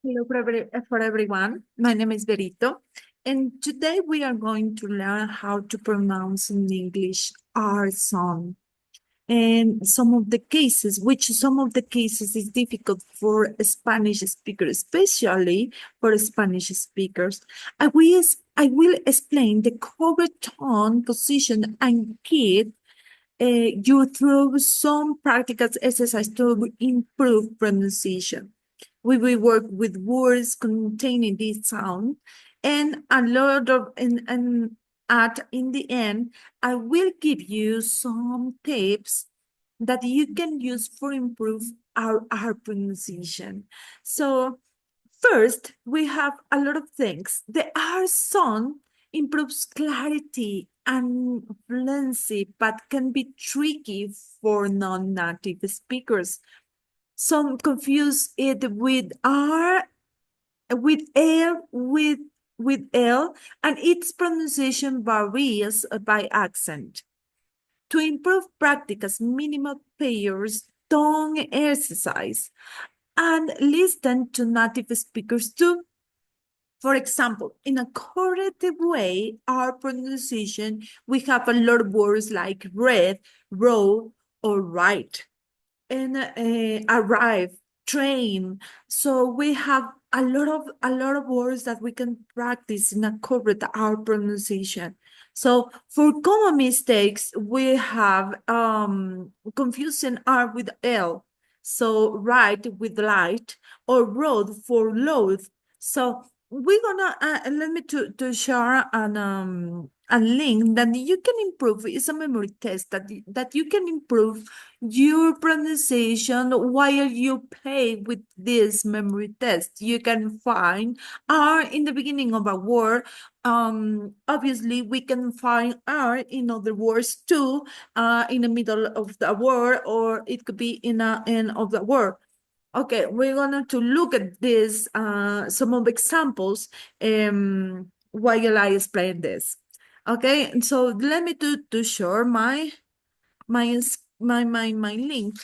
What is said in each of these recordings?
Hello for everyone. My name is Berito, and today we are going to learn how to pronounce in English our song and some of the cases is difficult for Spanish speakers, especially for Spanish speakers. I will explain the correct tone, position, and key you through some practical exercise to improve pronunciation. We will work with words containing this sound and a lot of and at in the end I will give you some tips that you can use for improve our pronunciation. So first, we have a lot of things. The R sound improves clarity and fluency, but can be tricky for non-native speakers. Some confuse it with R, with L, with L, and its pronunciation varies by accent. To improve practice, minimal pairs, tongue exercise, and listen to native speakers too. For example, in a correct way, our pronunciation, we have a lot of words like red, row, or right, and arrive, train. So we have a lot of words that we can practice in a correct our pronunciation. So for common mistakes, we have confusing R with L. So right with light or road for load. So we're gonna let me to share a link that you can improve. It's a memory test that you can improve your pronunciation while you play with this memory test. You can find R in the beginning of a word. Obviously, we can find R in other words too, in the middle of the word, or it could be in a end of the word. Okay, we're going to look at this, some of examples while I explain this. Okay, and so let me to share my link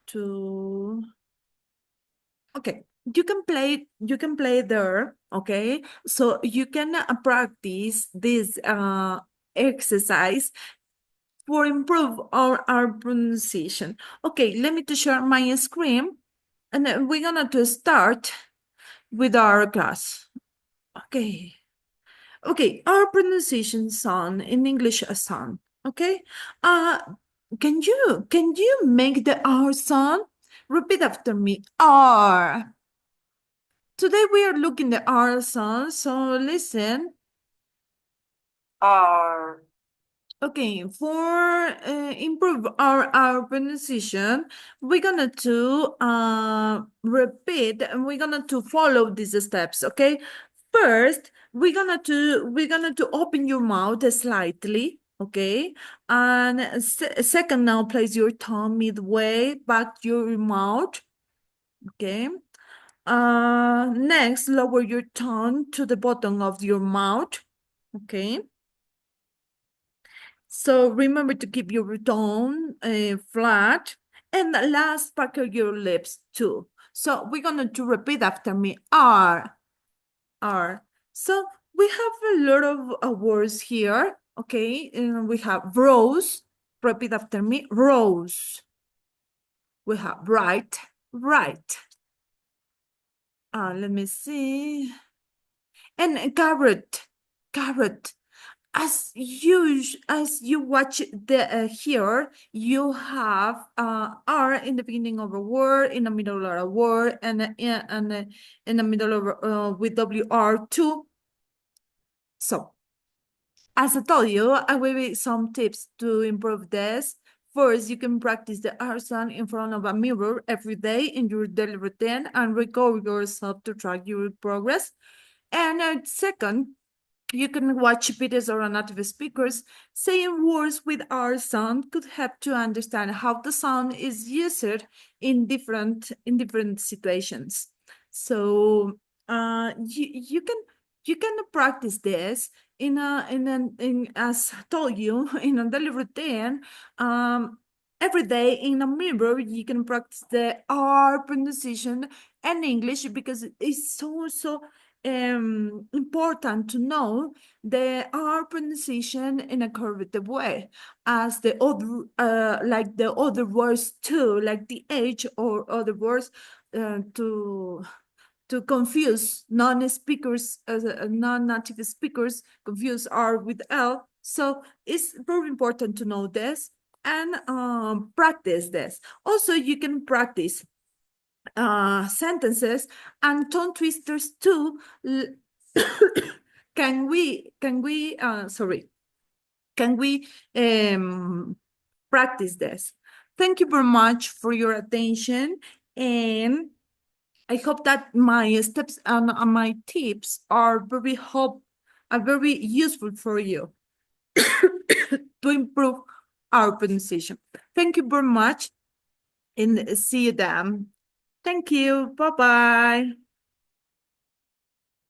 to. Okay, you can play there. Okay, so you can practice this exercise for improve our pronunciation. Okay, let me to share my screen, and then we're gonna to start with our class. Okay. Okay, our pronunciation sound in English a sound. Okay. Uh can you make the R sound? Repeat after me. R. Today we are looking the R sound, so listen. R. Okay, for improve our pronunciation, we're gonna to repeat and we're gonna to follow these steps. Okay, first we're gonna to open your mouth slightly. Okay, and second, now place your tongue midway back your mouth. Okay. Next, lower your tongue to the bottom of your mouth. Okay. So remember to keep your tongue flat. And last, pucker your lips too. So we're going to repeat after me. R, R. So we have a lot of words here. Okay. And we have rose. Repeat after me. Rose. We have right, right. Let me see. And carrot, carrot. As you watch the here, you have R in the beginning of a word, in the middle of a word, and in the middle of with WR too. So, as I told you, I will give some tips to improve this. First, you can practice the R sound in front of a mirror every day in your daily routine and record yourself to track your progress. And second, you can watch videos or native speakers. Saying words with our sound could help to understand how the sound is used in different situations. So you can practice this in as told you in a daily routine. every day in a mirror, you can practice the R pronunciation and English because it's so important to know the R pronunciation in a correct way, as the other like the other words too, like the H or other words to confuse non-speakers, non-native speakers, confuse R with L. So it's very important to know this and practice this. Also, you can practice sentences and tongue twisters too. Sorry, can we practice this? Thank you very much for your attention, and I hope that my steps and my tips are very useful for you to improve our pronunciation. Thank you very much, and see you then. Thank you. Bye bye.